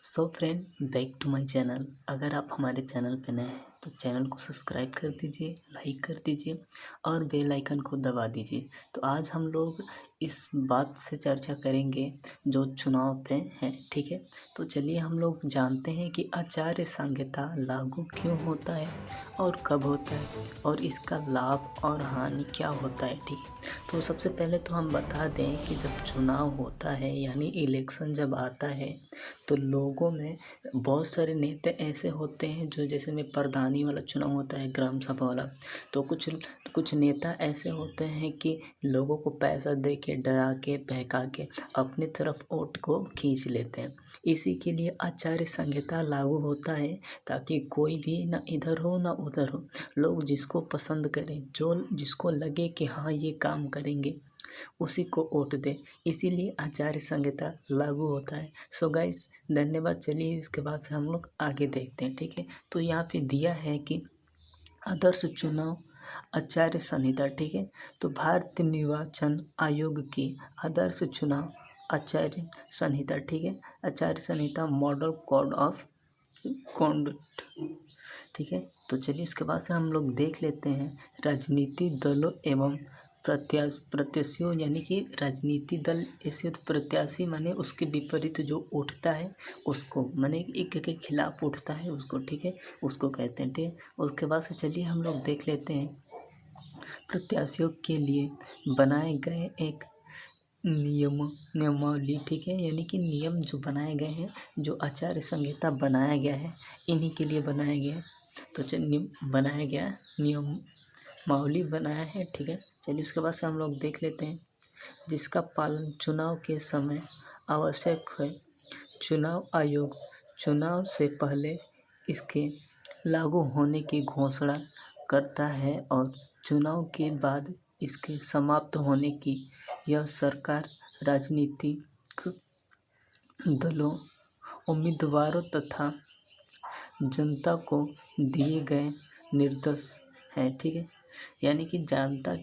So friend, back to my channel. अगर आप हमारे चैनल पे नए हैं तो चैनल को सब्सक्राइब कर दीजिए, लाइक कर दीजिए और बेल आइकन को दबा दीजिए। तो आज हम लोग इस बात से चर्चा करेंगे जो चुनाव पे है, ठीक है। तो चलिए हम लोग जानते हैं कि आचार्य संहिता लागू क्यों होता है और कब होता है और इसका लाभ और हानि क्या होता है, ठीक है। तो सबसे पहले तो हम बता दें कि जब चुनाव होता है यानी इलेक्शन जब आता है तो लोगों में बहुत सारे नेता ऐसे होते हैं जो जैसे में प्रधानी वाला चुनाव होता है, ग्राम सभा वाला। तो कुछ नेता ऐसे होते हैं कि लोगों को पैसा दे के, डरा के, बहका के अपनी तरफ वोट को खींच लेते हैं। इसी के लिए आचार्य संहिता लागू होता है ताकि कोई भी ना इधर हो ना उधर हो, लोग जिसको पसंद करें, जो जिसको लगे कि हाँ ये काम करेंगे उसी को वोट दे। इसीलिए आचार्य संहिता लागू होता है। सो गाइस, धन्यवाद। चलिए इसके बाद से हम लोग आगे देखते हैं, ठीक है। तो यहाँ पे दिया है कि आदर्श चुनाव आचार्य संहिता, ठीक है। तो भारतीय निर्वाचन आयोग की आदर्श चुनाव आचार्य संहिता, ठीक है। आचार्य संहिता मॉडल कोड ऑफ कॉन्डक्ट, ठीक है। तो चलिए इसके बाद से हम लोग देख लेते हैं राजनीतिक दलों एवं प्रत्याशियों, यानी कि राजनीतिक दल ऐसे तो प्रत्याशी माने उसके विपरीत जो उठता है उसको, माने एक के खिलाफ उठता है उसको, ठीक है, उसको कहते हैं, ठीक है। उसके बाद से चलिए हम लोग देख लेते हैं प्रत्याशियों के लिए बनाए गए एक नियमावली, ठीक है, यानी कि नियम जो बनाए गए हैं, जो आचार्य संहिता बनाया गया है इन्हीं के लिए बनाया गया है। तो चलिए बनाया गया नियमावली बनाया है, ठीक है। चलिए उसके बाद से हम लोग देख लेते हैं जिसका पालन चुनाव के समय आवश्यक है। चुनाव आयोग चुनाव से पहले इसके लागू होने की घोषणा करता है और चुनाव के बाद इसके समाप्त होने की यह सरकार, राजनीतिक दलों, उम्मीदवारों तथा जनता को दिए गए निर्देश है, ठीक है। यानी कि जनता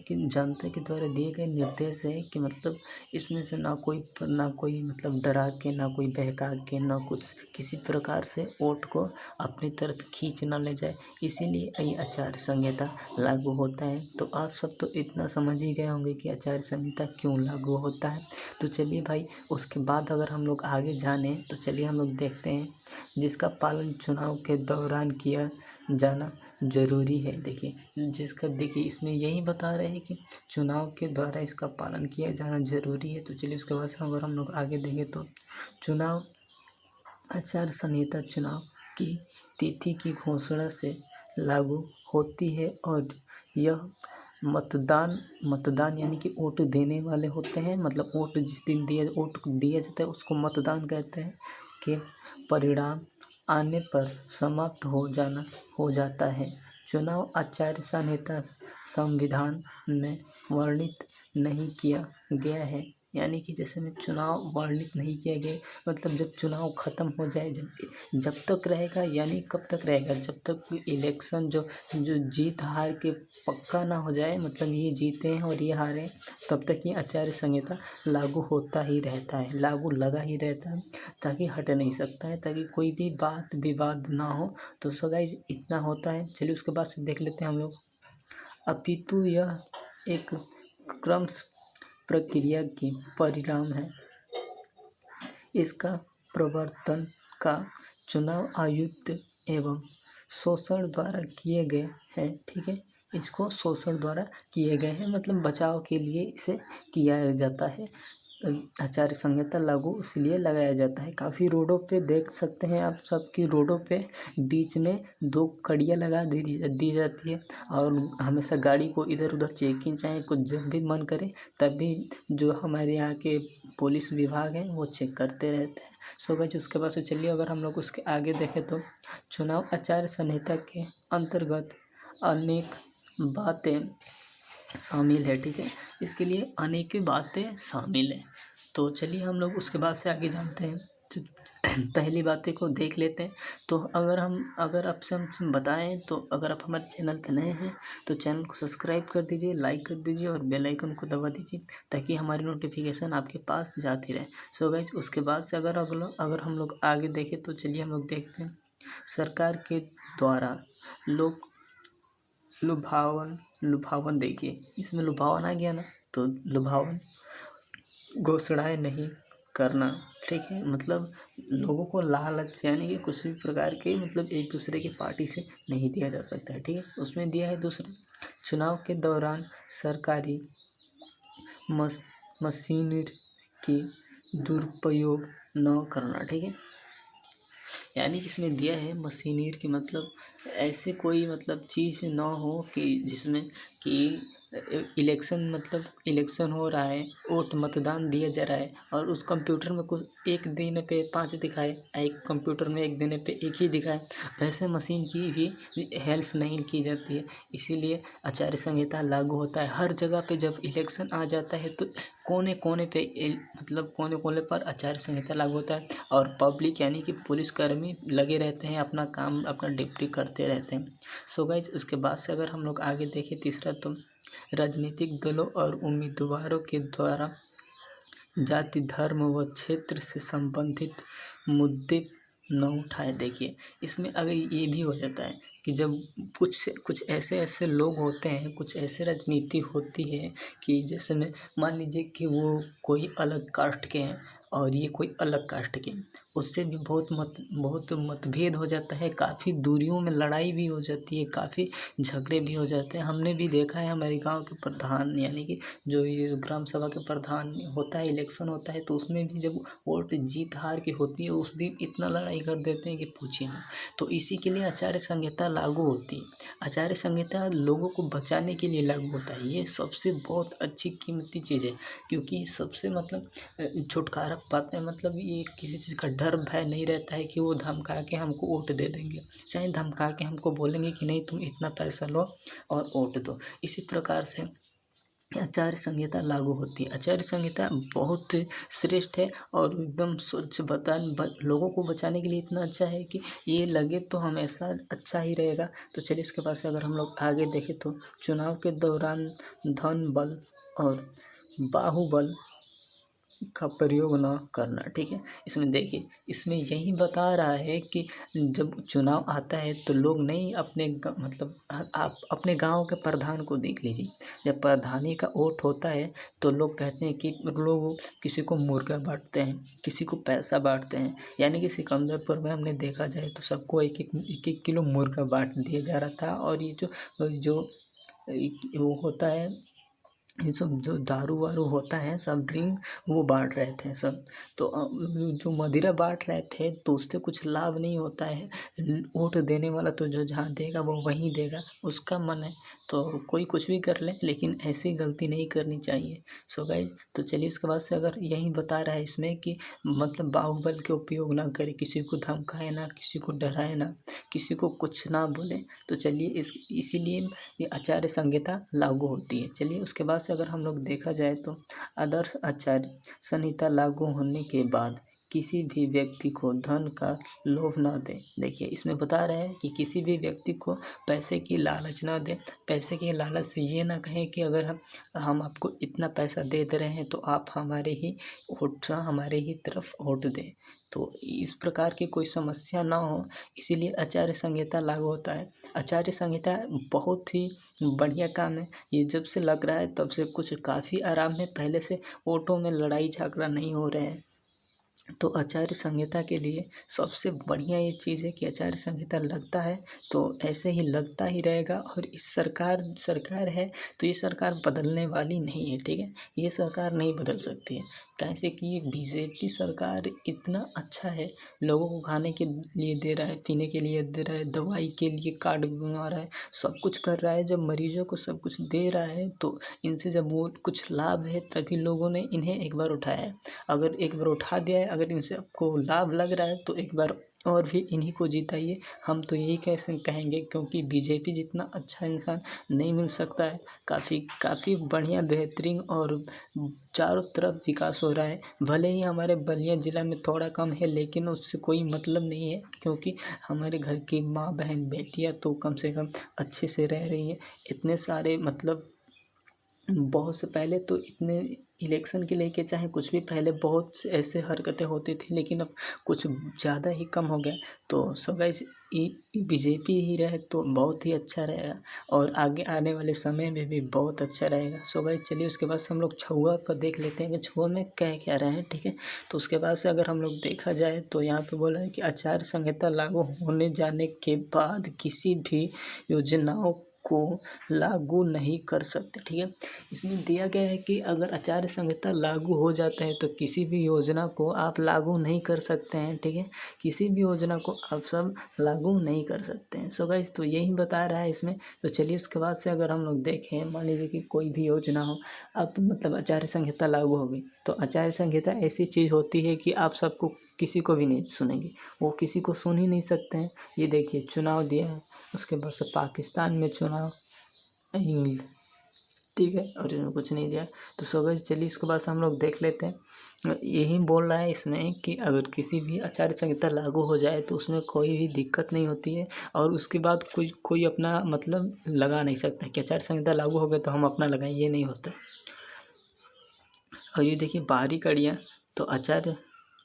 के द्वारा दिए गए निर्देश है कि मतलब इसमें से ना कोई मतलब डरा के, ना कोई बहका के, ना कुछ किसी प्रकार से वोट को अपनी तरफ खींच ना ले जाए। इसीलिए ये आचार्य संहिता लागू होता है। तो आप सब तो इतना समझ ही गए होंगे कि आचार्य संहिता क्यों लागू होता है। तो चलिए भाई, उसके बाद अगर हम लोग आगे जाने तो चलिए हम लोग देखते हैं जिसका पालन चुनाव के दौरान किया जाना जरूरी है। देखिए इसमें यही बता रहे हैं कि चुनाव के द्वारा इसका पालन किया जाना जरूरी है। तो चलिए उसके बाद से अगर हम लोग आगे देखें तो चुनाव आचार संहिता चुनाव की तिथि की घोषणा से लागू होती है और यह मतदान यानी कि वोट देने वाले होते हैं, मतलब वोट जिस दिन वोट दिया जाता है उसको मतदान कहते हैं, के परिणाम आने पर समाप्त हो जाता है। चुनाव आचार संहिता संविधान में वर्णित नहीं किया गया है, यानी कि जैसे में चुनाव वर्णित नहीं किया गया, मतलब जब चुनाव ख़त्म हो जाए, जब तक रहेगा, यानी कब तक रहेगा, जब तक इलेक्शन जो जीत हार के पक्का ना हो जाए, मतलब ये जीते हैं और ये हारे, तब तक ये आचार्य संहिता लागू होता ही रहता है, लागू लगा ही रहता है, ताकि हट नहीं सकता है, ताकि कोई भी बात विवाद ना हो। तो सो गाइस इतना होता है। चलिए उसके बाद से देख लेते हैं हम लोग। अपितु यह एक क्रम प्रक्रिया की परिणाम है। इसका प्रवर्तन का चुनाव आयुक्त एवं शोषण द्वारा किए गए हैं, ठीक है। इसको शोषण द्वारा किए गए हैं, मतलब बचाव के लिए इसे किया जाता है। आचार्य संहिता लागू इसलिए लगाया जाता है। काफ़ी रोडों पे देख सकते हैं आप सब की रोडों पे बीच में 2 कड़ियाँ लगा दी जाती है और हमेशा गाड़ी को इधर उधर चेकिंग, चाहे कुछ जब भी मन करे तभी जो हमारे यहाँ के पुलिस विभाग है वो चेक करते रहते हैं। सो गाइस उसके बाद से चलिए अगर हम लोग उसके आगे देखें तो चुनाव आचार संहिता के अंतर्गत अनेक बातें शामिल है, ठीक है। इसके लिए अनेक बातें शामिल हैं। तो चलिए हम लोग उसके बाद से आगे जानते हैं। पहली बातें को देख लेते हैं। तो अगर आपसे हम बताएं तो अगर आप हमारे चैनल पे नए हैं तो चैनल को सब्सक्राइब कर दीजिए, लाइक कर दीजिए और बेल आइकन को दबा दीजिए ताकि हमारी नोटिफिकेशन आपके पास जाती रहे। सो गाइज, उसके बाद से अगर हम लोग आगे देखें तो चलिए हम लोग देखते हैं। सरकार के द्वारा लोग लुभावन देखिए, इसमें लुभावन आ गया ना, तो लुभावन घोषणाएं नहीं करना, ठीक है। मतलब लोगों को लालच यानी कि किसी भी प्रकार के मतलब एक दूसरे की पार्टी से नहीं दिया जा सकता है, ठीक है। उसमें दिया है दूसरा, चुनाव के दौरान सरकारी मशीनरी की दुरुपयोग न करना, ठीक है। यानी कि इसमें दिया है मशीनरी की मतलब ऐसे कोई मतलब चीज़ ना हो कि जिसमें कि इलेक्शन हो रहा है, वोट मतदान दिया जा रहा है और उस कंप्यूटर में कुछ एक दिन पे 5 दिखाए, एक कंप्यूटर में एक दिन पे 1 ही दिखाए, वैसे मशीन की भी हेल्प नहीं की जाती है। इसीलिए आचार्य संहिता लागू होता है हर जगह पे। जब इलेक्शन आ जाता है तो कोने कोने पे मतलब कोने कोने पर आचार्य संहिता लागू होता है और पब्लिक यानी कि पुलिसकर्मी लगे रहते हैं, अपना काम अपना ड्यूटी करते रहते हैं। सो गाइज, उसके बाद से अगर हम लोग आगे देखें तीसरा, तो राजनीतिक दलों और उम्मीदवारों के द्वारा जाति, धर्म व क्षेत्र से संबंधित मुद्दे न उठाए। देखिए, इसमें अगर ये भी हो जाता है कि जब कुछ ऐसे लोग होते हैं, कुछ ऐसे राजनीति होती है कि जैसे में मान लीजिए कि वो कोई अलग कास्ट के हैं और ये कोई अलग कास्ट के, उससे भी बहुत मतभेद हो जाता है, काफ़ी दूरियों में लड़ाई भी हो जाती है, काफ़ी झगड़े भी हो जाते हैं। हमने भी देखा है हमारे गांव के प्रधान यानी कि जो ये ग्राम सभा के प्रधान होता है, इलेक्शन होता है, तो उसमें भी जब वोट जीत हार की होती है उस दिन इतना लड़ाई कर देते हैं कि पूछिए ना। तो इसी के लिए आचार्य संहिता लागू होती है। आचार्य संहिता लोगों को बचाने के लिए लागू होता है। ये सबसे बहुत अच्छी कीमती चीज़ है, क्योंकि सबसे मतलब छुटकारा पाते हैं। मतलब ये किसी चीज़ का डर भय नहीं रहता है कि वो धमका के हमको वोट दे देंगे, चाहे धमका के हमको बोलेंगे कि नहीं तुम इतना पैसा लो और वोट दो। इसी प्रकार से आचार्य संहिता लागू होती है। आचार्य संहिता बहुत श्रेष्ठ है और एकदम स्वच्छ लोगों को बचाने के लिए इतना अच्छा है कि ये लगे तो हमेशा अच्छा ही रहेगा। तो चलिए, इसके बाद से अगर हम लोग आगे देखें तो चुनाव के दौरान धन बल और बाहुबल का प्रयोग न करना, ठीक है। इसमें देखिए, इसमें यही बता रहा है कि जब चुनाव आता है तो लोग नहीं मतलब आप अपने गांव के प्रधान को देख लीजिए, जब प्रधानी का वोट होता है तो लोग कहते हैं कि लोग किसी को मुर्गा बांटते हैं, किसी को पैसा बांटते हैं। यानी कि सिकंदरपुर में हमने देखा जाए तो सबको एक एक किलो मुर्गा बांट दिया जा रहा था। और ये जो वो होता है, ये सब जो दारू वारू होता है, सब ड्रिंक वो बांट रहे थे सब। तो जो मदिरा बांट रहे थे तो उससे कुछ लाभ नहीं होता है। वोट देने वाला तो जो जहाँ देगा वो वहीं देगा, उसका मन है तो कोई कुछ भी कर ले, लेकिन ऐसी गलती नहीं करनी चाहिए। सो गाइज, तो चलिए, इसके बाद से अगर यही बता रहा है इसमें कि मतलब बाहुबल के उपयोग ना करे, किसी को धमकाए ना, किसी को डराए ना, किसी को कुछ ना बोले। तो चलिए, इसीलिए ये आचार्य संहिता लागू होती है। चलिए, उसके बाद से अगर हम लोग देखा जाए तो आदर्श आचार्य संहिता लागू होने के बाद किसी भी व्यक्ति को धन का लोभ न दे। देखिए, इसमें बता रहे हैं कि किसी भी व्यक्ति को पैसे की लालच ना दे। पैसे की लालच से ये ना कहें कि अगर हम आपको इतना पैसा दे रहे हैं तो आप हमारे ही तरफ वोट दें। तो इस प्रकार की कोई समस्या ना हो, इसीलिए आचार्य संहिता लागू होता है। आचार्य संहिता बहुत ही बढ़िया काम है। ये जब से लग रहा है तब से कुछ काफ़ी आराम है, पहले से वोटों में लड़ाई झगड़ा नहीं हो रहे हैं। तो आचार्य संहिता के लिए सबसे बढ़िया ये चीज़ है कि आचार्य संहिता लगता है तो ऐसे ही लगता ही रहेगा। और इस सरकार है तो ये सरकार बदलने वाली नहीं है, ठीक है। ये सरकार नहीं बदल सकती है, कैसे कि ये बीजेपी सरकार इतना अच्छा है, लोगों को खाने के लिए दे रहा है, पीने के लिए दे रहा है, दवाई के लिए कार्ड बनवा रहा है, सब कुछ कर रहा है। जब मरीजों को सब कुछ दे रहा है तो इनसे जब वो कुछ लाभ है तभी लोगों ने इन्हें एक बार उठाया है। अगर एक बार उठा दिया है, अगर इनसे आपको लाभ लग रहा है तो एक बार और भी इन्हीं को जिताइए। हम तो यही कैसे कहेंगे, क्योंकि बीजेपी जितना अच्छा इंसान नहीं मिल सकता है। काफ़ी बढ़िया बेहतरीन और चारों तरफ विकास हो रहा है। भले ही हमारे बलिया ज़िला में थोड़ा कम है, लेकिन उससे कोई मतलब नहीं है, क्योंकि हमारे घर की माँ बहन बेटियाँ तो कम से कम अच्छे से रह रही हैं। इतने सारे मतलब बहुत से पहले तो इतने इलेक्शन के लेके चाहे कुछ भी पहले बहुत से ऐसे हरकतें होती थी, लेकिन अब कुछ ज़्यादा ही कम हो गया। तो सो गाइस बीजेपी ही रहे तो बहुत ही अच्छा रहेगा, और आगे आने वाले समय में भी बहुत अच्छा रहेगा। सो गाइस चलिए उसके बाद से हम लोग छुआ का देख लेते हैं कि छुआ में क्या क्या रहा है, ठीक है। तो उसके बाद से अगर हम लोग देखा जाए तो यहाँ पे बोला है कि आचार संहिता लागू होने जाने के बाद किसी भी योजनाओं को लागू नहीं कर सकते, ठीक है। इसमें दिया गया है कि अगर आचार संहिता लागू हो जाता है तो किसी भी योजना को आप लागू नहीं कर सकते हैं, ठीक है। किसी भी योजना को आप सब लागू नहीं कर सकते हैं। सो गाइस तो यही बता रहा है इसमें। तो चलिए उसके बाद से अगर हम लोग देखें, मान लीजिए कि कोई भी योजना हो, अब मतलब आचार संहिता लागू हो गई, तो आचार संहिता ऐसी चीज़ होती है कि आप सबको किसी को भी नहीं सुनेंगे, वो किसी को सुन ही नहीं सकते हैं। ये देखिए चुनाव दिया है, उसके बाद से पाकिस्तान में चुनाव, इंग्लैंड, ठीक है, और इन्होंने कुछ नहीं दिया। तो सो गाइस चलिए इसके बाद से हम लोग देख लेते हैं। यही बोल रहा है इसमें कि अगर किसी भी आचार संहिता लागू हो जाए तो उसमें कोई भी दिक्कत नहीं होती है, और उसके बाद कोई अपना मतलब लगा नहीं सकता कि आचार संहिता लागू हो गए तो हम अपना लगाएं, ये नहीं होता। और ये देखिए बाहरी कड़ियाँ, तो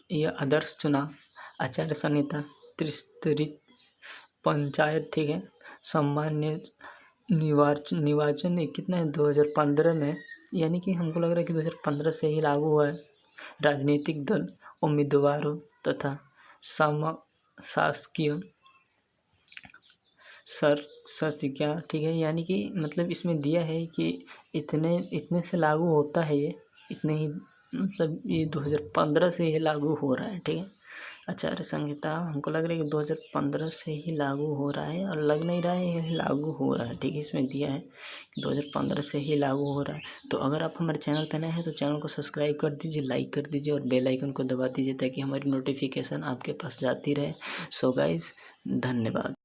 ये आदर्श चुनाव, आचार संहिता, त्रिस्तरीय पंचायत, ठीक है, सामान्य निर्वाचन कितना है 2015 में, यानी कि हमको लग रहा है कि 2015 से ही लागू हुआ है। राजनीतिक दल, उम्मीदवारों तथा शासकीय क्या, ठीक है, यानी कि मतलब इसमें दिया है कि इतने से लागू होता है ये, इतने ही मतलब ये 2015 से ये लागू हो रहा है, ठीक है। आचार संहिता हमको लग रहा है कि 2015 से ही लागू हो रहा है, और लग नहीं रहा है ये लागू हो रहा है, ठीक है। इसमें दिया है कि 2015 से ही लागू हो रहा है। तो अगर आप हमारे चैनल पर नए हैं तो चैनल को सब्सक्राइब कर दीजिए, लाइक कर दीजिए और बेल आइकन को दबा दीजिए, ताकि हमारी नोटिफिकेशन आपके पास जाती रहे। सो गाइस धन्यवाद।